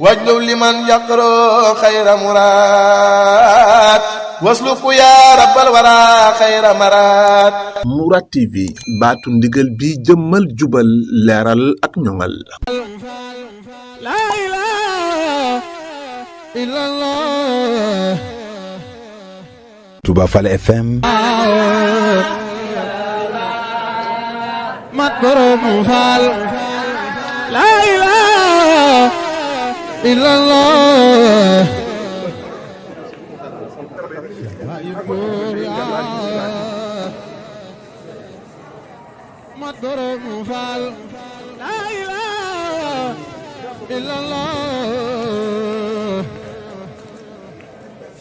واجلب لمن يقرأ خير مراد واسلك يا رب الورى خير مراد. Mourad TV baatu ndigal bi jëmmal jubal leeral ak ñoŋal. La ilaha illallah. Touba Fall FM. Mat borom Fall. La ilaha illallah. Mat borom Fall. La ilaha illallah.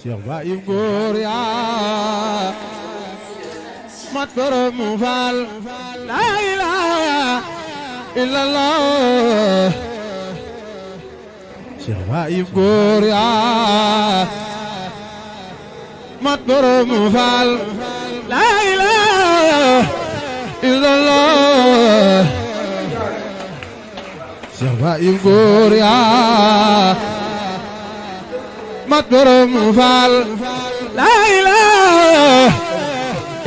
Cheikh Baye Góor yaa mat borom Fall. La ilaha illallah. Cheikh Baye Góor yaa mat borom Fall. La ilaha illallah. Cheikh Baye Góor yaa mat borom Fall. La ilaha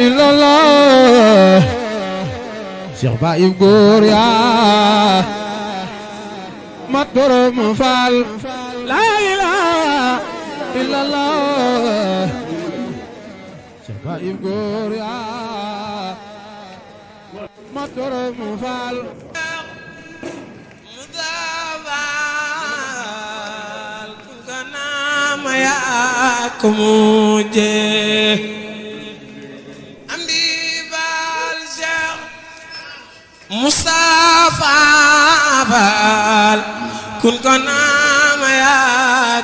illallah. Cheikh Baye Góor yaa mat borom Fall. La ilaha illallah. Cheikh Baye Góor yaa mat borom Fall. Kumuje Amdi Bal Cheikh Mustafa Bal kun konama ya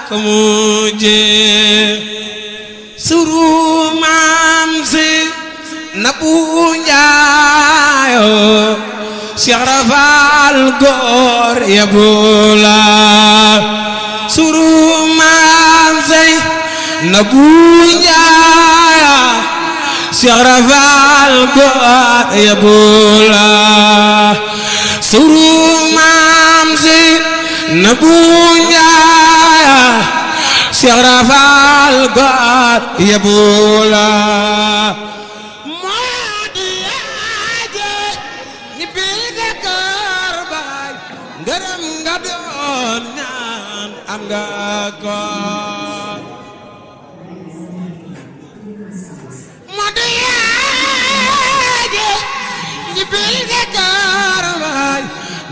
kumuje suru mamsi Nabu Njaayo Cheikh Rafal Góor ya bula suru mamsi Nabu Njaaya Cheikh Rafal Góor ya bula suru mamsi Nabu Njaaya Cheikh Rafal Góor ya bula Modi aje ni bilga kër baay ngërëm nga doon ñaan am nga ko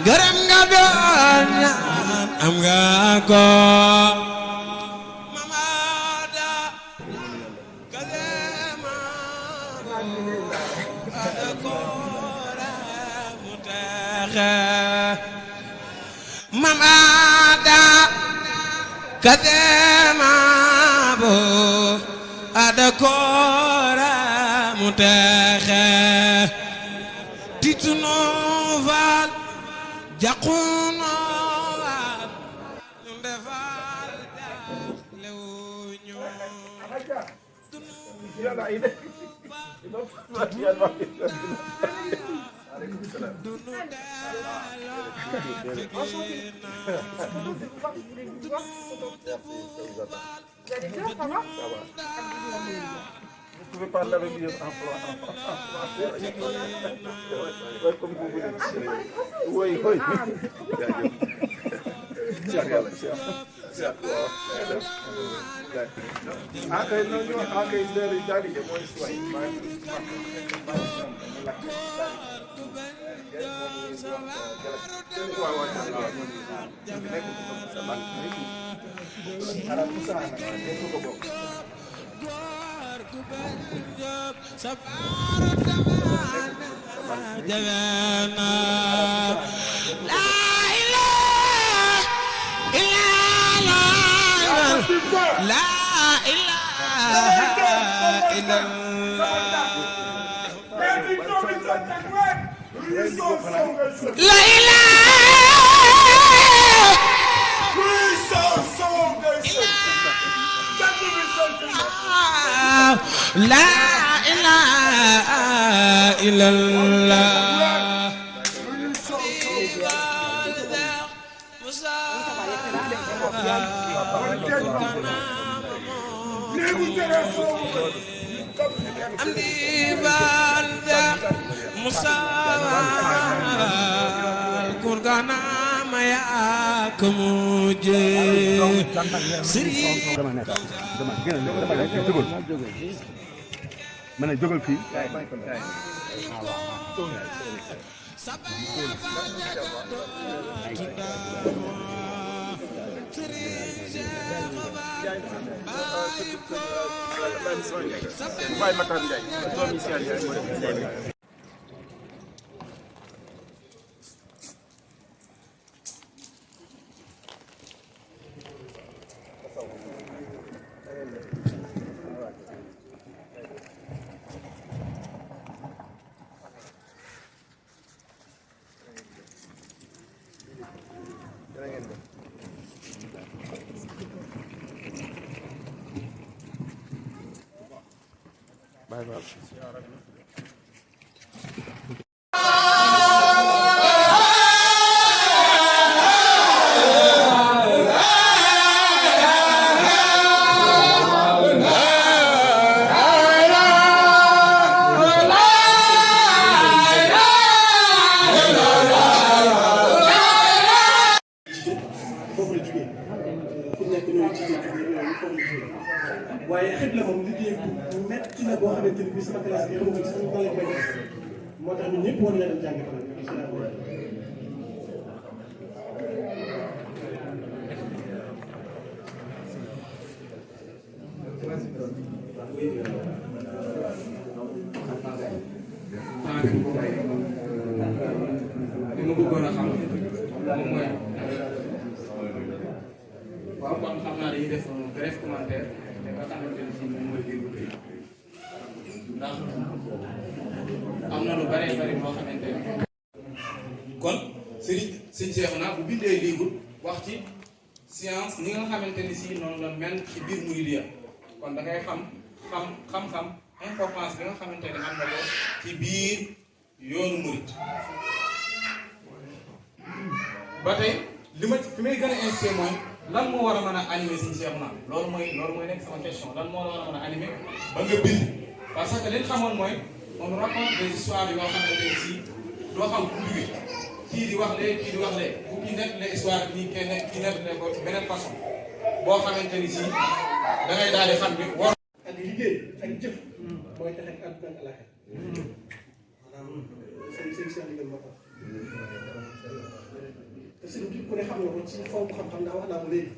gërëm nga doon ñaan am nga ko mamada kazema ada kora mutaxa mamada kazema bo ada kora mutaxa tituno val Jaquno ñun defal lewuñu Vous pouvez parler avec lui en comme vous voulez. Oui, oui. La ilaha illallah. am di balda musal kun kana maya kamuje siri mana jógal fii Baye Matar Ndiaye doomi Cheikh Ndiaye moo def Baye Fall waaye xëy na moom liggéey bu métti la boo xamante ni bii sama classe bi xamu ko sax ñu koy def moo tax ñun ñëpp war na dem jàngi fa li ma bëggoon a xam moom mooy waaw kon xam naa dañuy def un bref commentaire te nga xamante ne si moom mooy biir bu ndax am na lu bëree bëri moo xamante ne kon sëñ Cheikhouna bu bindee livre wax ci science ni nga xamante ni si noonu la mel ci biir Mouridiya kon da ngay xam-xam importance bi nga xamante ne am na ko ci biir yoonu Murid ba tey li ma fi may gën a insisté mooy lan moo war a mën a animer Sëñ Cheikhouna loolu mooy nekk sama question lan moo la war a mën a animer ba nga bind parce que li ñu xamoon mooy on raconte des histoires yoo xamante ne si doo xam fu mu jógee kii di wax lee kii di wax lee bu kii nekk les histoire bi kii nekk ne ko beneen façon boo xamante ni si da ngay daal di xam ni war ak liggéey ak jëf mooy tax ak àdduna ak alaaka maanaam seen seen liggéey moo tax te sëñ bi ku ne xam nga ko ci faw bu xam-xam ndax wax naa ko léegi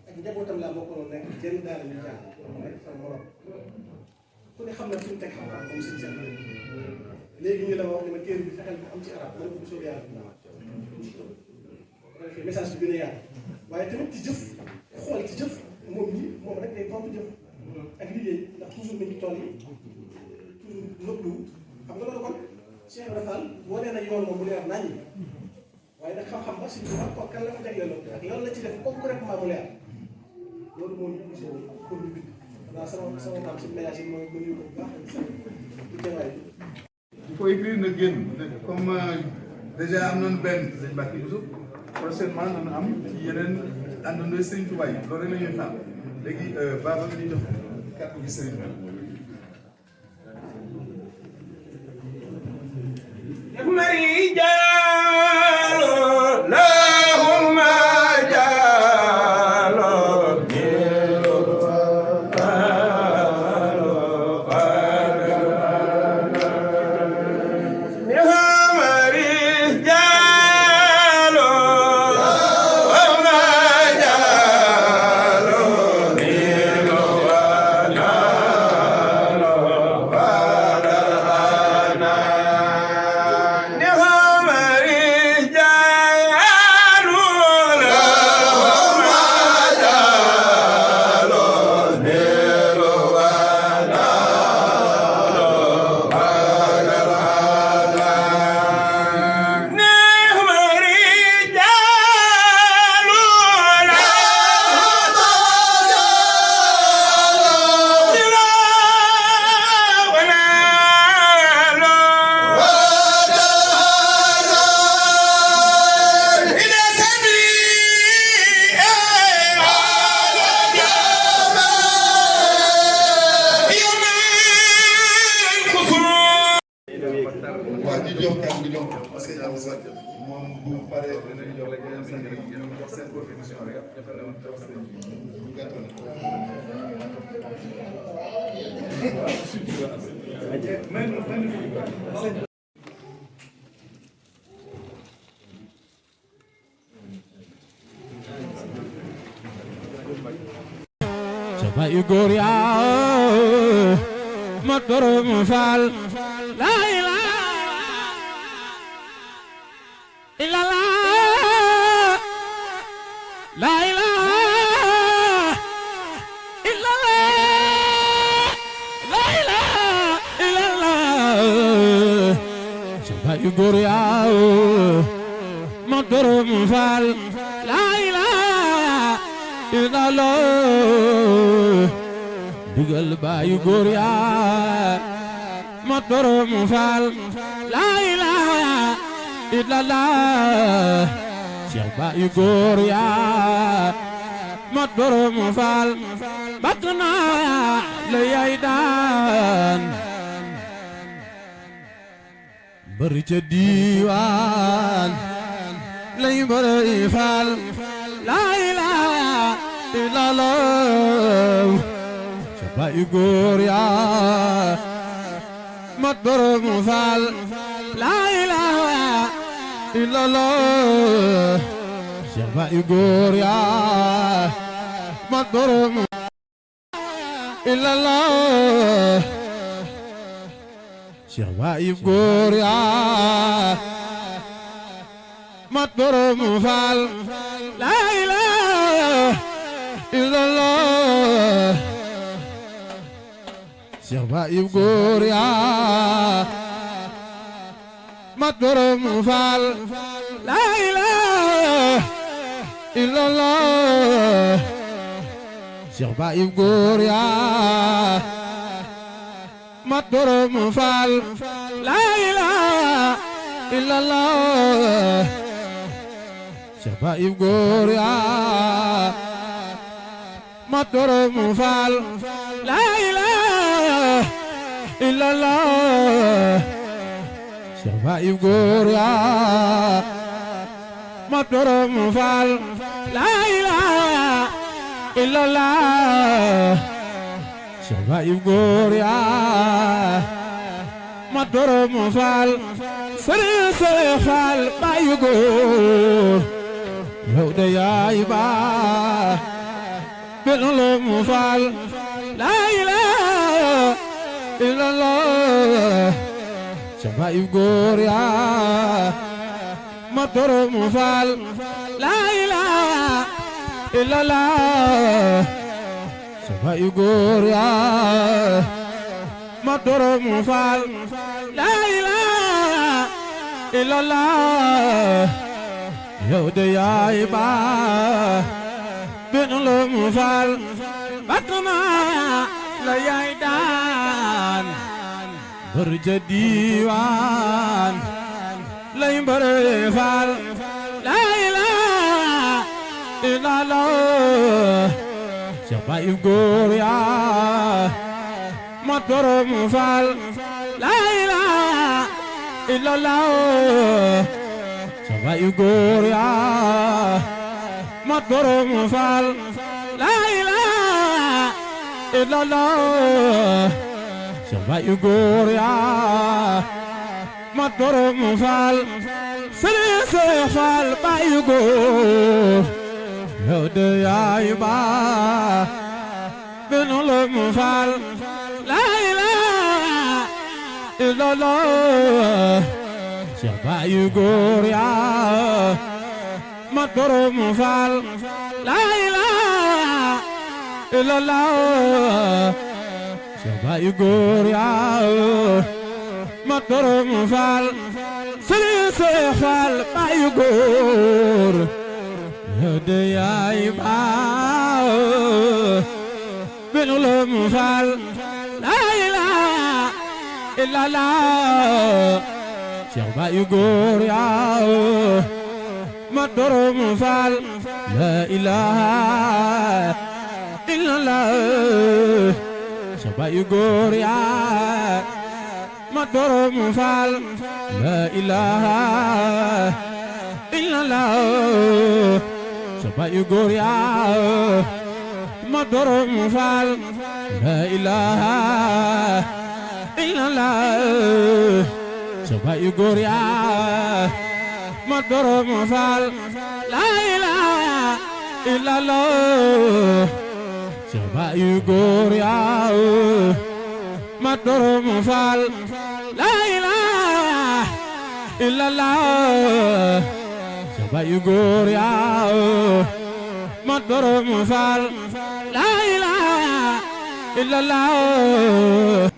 ak njabootam laa bokkaloon nekk jenn daara ñu jàng nekk sama morom ku ne xam na fi mu teg xam-xam comme sëñ Cheikh léegi ñu la wax ne ma téere bi fexeel am ci arab man ko bu soobee yàlla message bi gën a yaatu waaye tamit ci jëf xool ci jëf moom rek day tontu jëf ak liggéey ndax toujours mi ngi tool yi toujours nëblu xam nga loolu kon Cheikh Ibra Fall boo nee na yoon moom bu leer naññi waaye nag xam-xam ba si biir ko kan la ko jagleeloo ak lan la ci def concrètement mu leer loolu moo ñu poussé pour ñu bind xanaa sama maam si ménage yi mooy ba ñu ko bu baax ak ci teewaay bi. il faut écrire na génn comme déjà am nañu benn sëñ Mbacke Bousso prochainement nañu am ci yeneen àndandoo Sëriñ Touba yi loolu rek la ñuy xaar léegi Baba nga ñuy jox kàddu gi sëriñ bi. seen contribution rek dafa ne woon taw sëriñ bi ñu gàttal Bayu góor yaa ma borom faal la ilaha illallah la ilaha illallah la ilaha illallah bayu góor yaa ma borom faal la ilaha illallah digal bayu góor yaa ma borom faal la ilaha illallah Cheikh bayu góor yaa ma borom faal bakk naa la yaay daan bari ca diiwaan lay bari faal la ilaha illallah bayu góor yaa ma borom faal la ilaha illallah Cheikh bayu góor yaa ma borom illallah Cheikh bayu góor yaa ma borom faal la ilaha illallah Cheikh bayu góor yaa ma borom faal la ilaha illallah Cheikh bayu góor yaa ma borom faal la ilaha illallah Cheikh bayu góor yaa ma borom faal la ilaha illallah Cheikh bayu góor yaa ma borom faal la ilaha illallah Cheikh bayu góor yaa ma borom faal Sëriñ Seex Faal bayu góor yow de yaay baa belum faal la ilaha illallah Cheikh bayu góor yaa ma borom faal la ilaha illallah Cheikh bayu góor yaa ma borom faal la ilaha illallah yow de yaay baa belum faal bakk naa la yaay daan bër ja diiwaan lay mbëre faal la ilaha illallah Cheikh bayu góor yaa ma borom faal la ilaha illallah Cheikh bayu góor yaa ma borom faal la ilaha illallah Cheikh bayu góor yaa ma borom faal Sëriñ Seex Faal bayu góor yow de yaay baa belum faal la ilaha illallah Cheikh bayu góor yaa ma borom faal la ilaha illallah Cheikh bayu góor yaa ma borom faal Sëriñ Seex Faal bayu góor yow de yaay baa belum faal la ilaha illallah Cheikh bayu góor yaa ma borom faal la ilaha illallah Cheikh bayu góor yaa ma borom faal la ilaha illallah Bayu góor yaa ma borom faal la ilaha illallah sa bayu góor yaa ma borom faal la ilaha illallah sa bayu góor yaa ma borom faal la ilaha illallah sa bayu góor yaa ma borom faal la ilaha illallah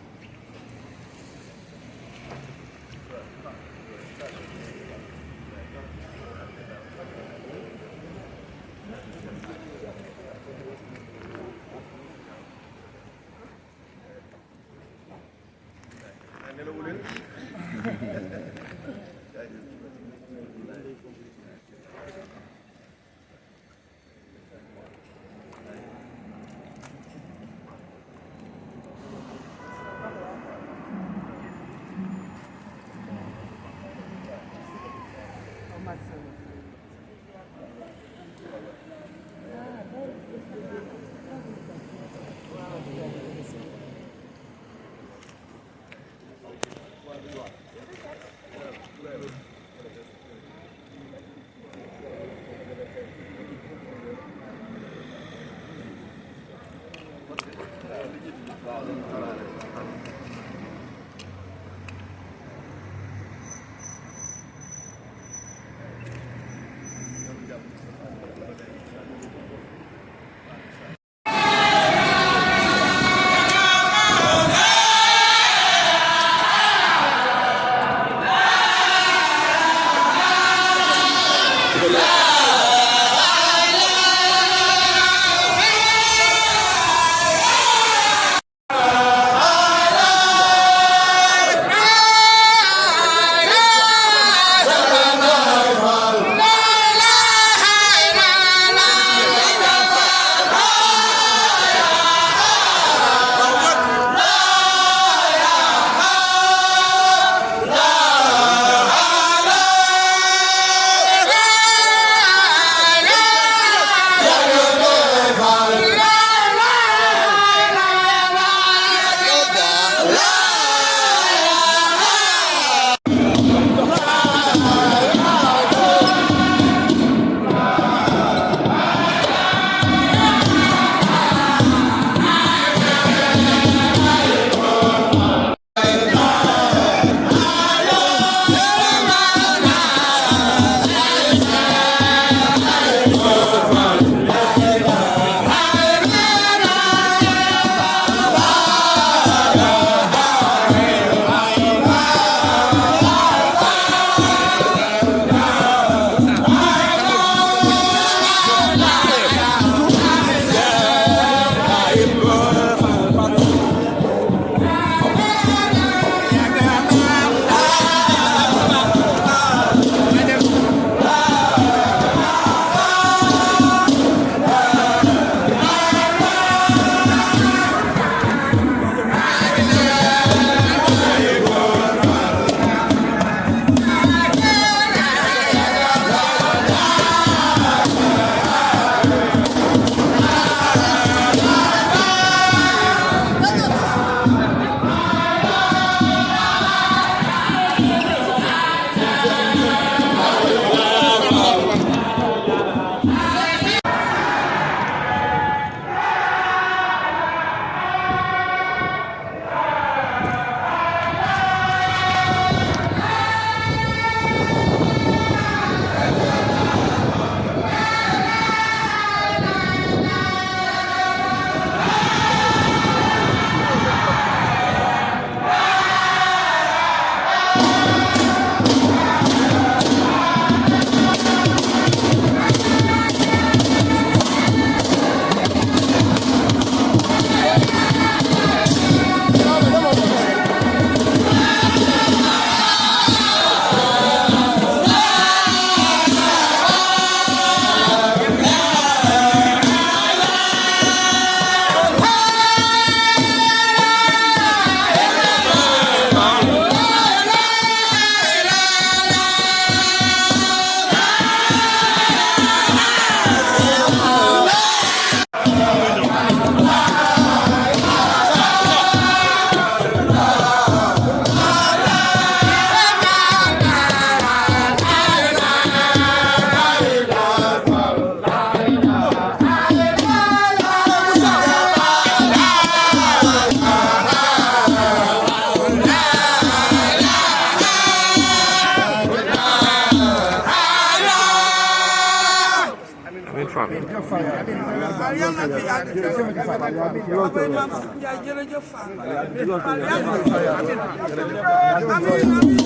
yàlla na fi yàgg Abay Maam Njaay jërëjëf Fall yàlla na fi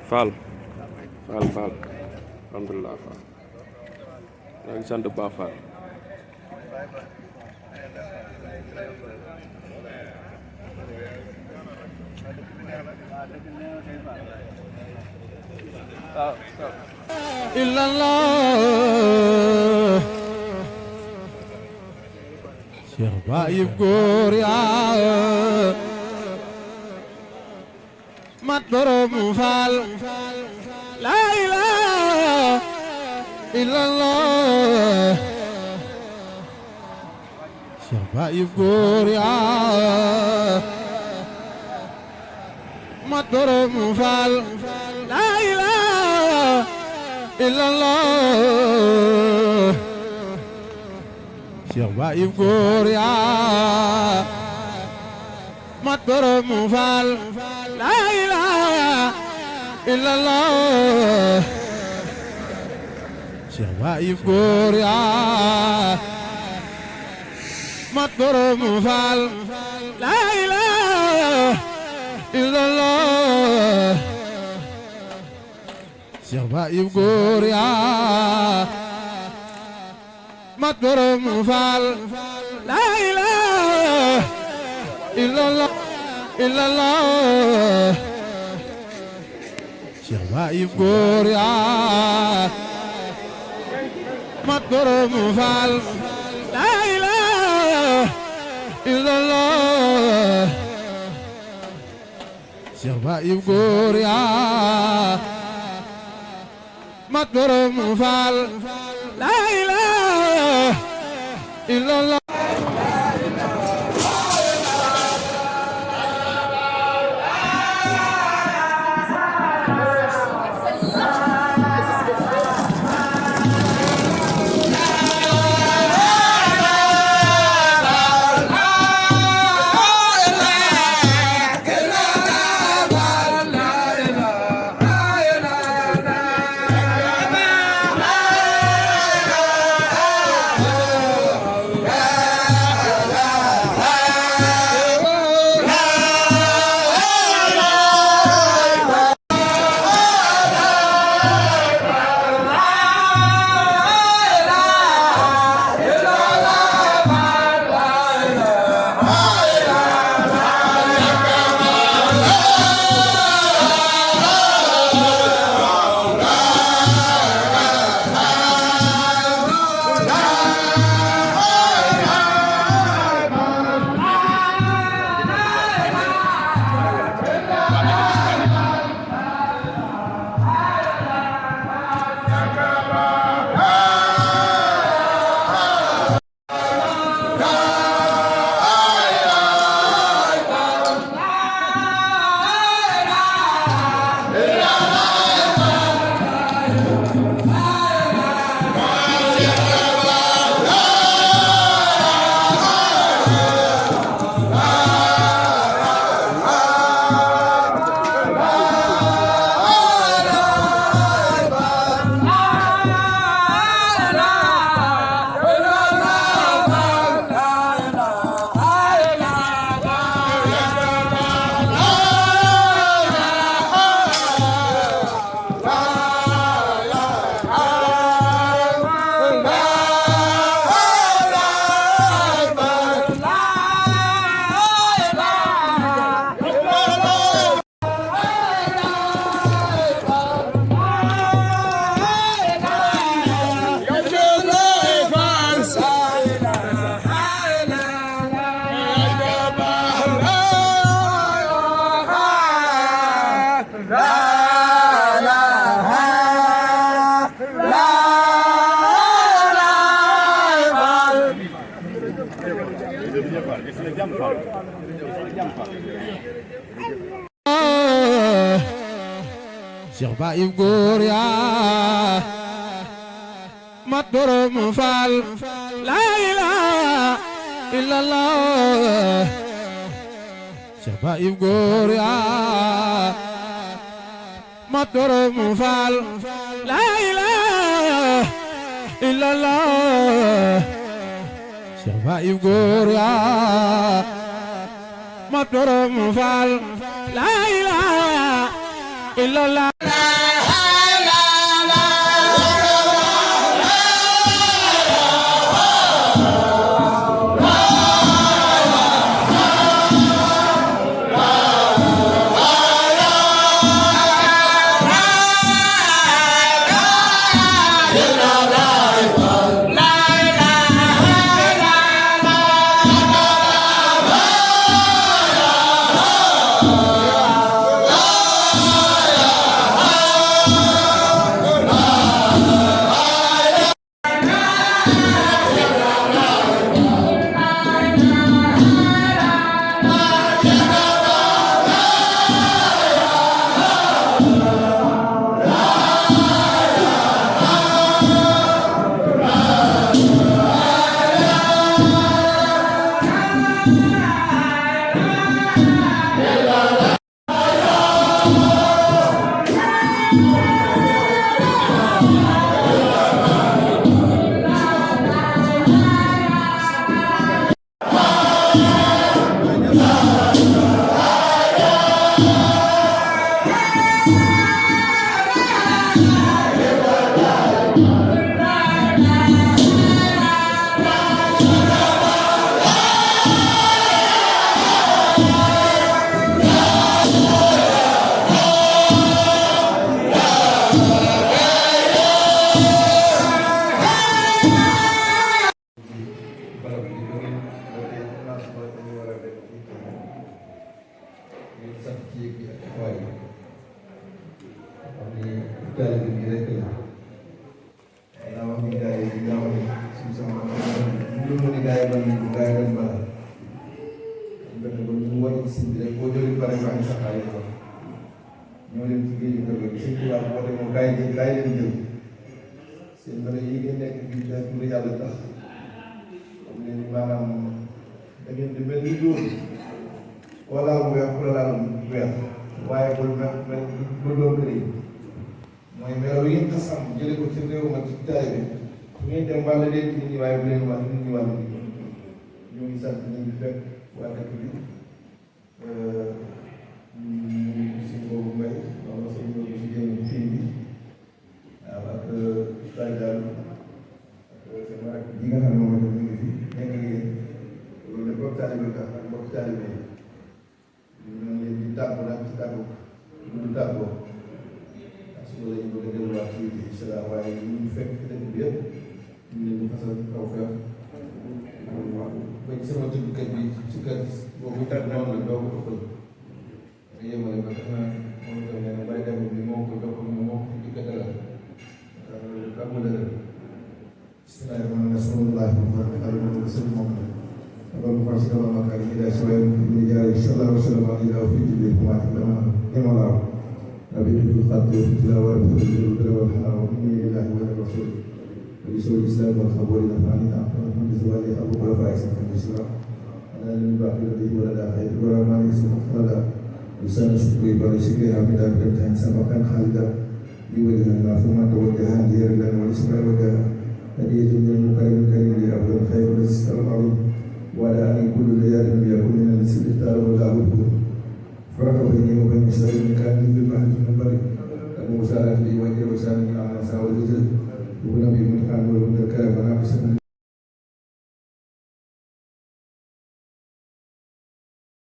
Fall alhamdulilah Fall maa ngi sant Ba Fall illallah Cheikh Baye góor yaa mat borom Fall la ilaha illallah Cheikh Baye góor yaa mat borom Fall la ilaha illallah Cheikh Baye góor yaa mat borom Fall la ilaha illallah Cheikh Baye góor yaa mat borom Fall la ilaha illallah Cheikh Baye góor yaa mat borom Fall la ilaha illallah Cheikh Baye góor yaa mat borom Fall la ilaha illallah Cheikh Baye góor yaa mat borom Fall la ilaha illallah Cheikh Baye góor yaa mat borom faal la ilaha illallah Cheikh Baye góor yaa mat borom faal la ilaha illallah Cheikh Baye góor yaa mat borom faal la ilaha illallah وسالت لي وجه وسالني على مساوي الرجل ونبي من كان ولد الكلام ونافسا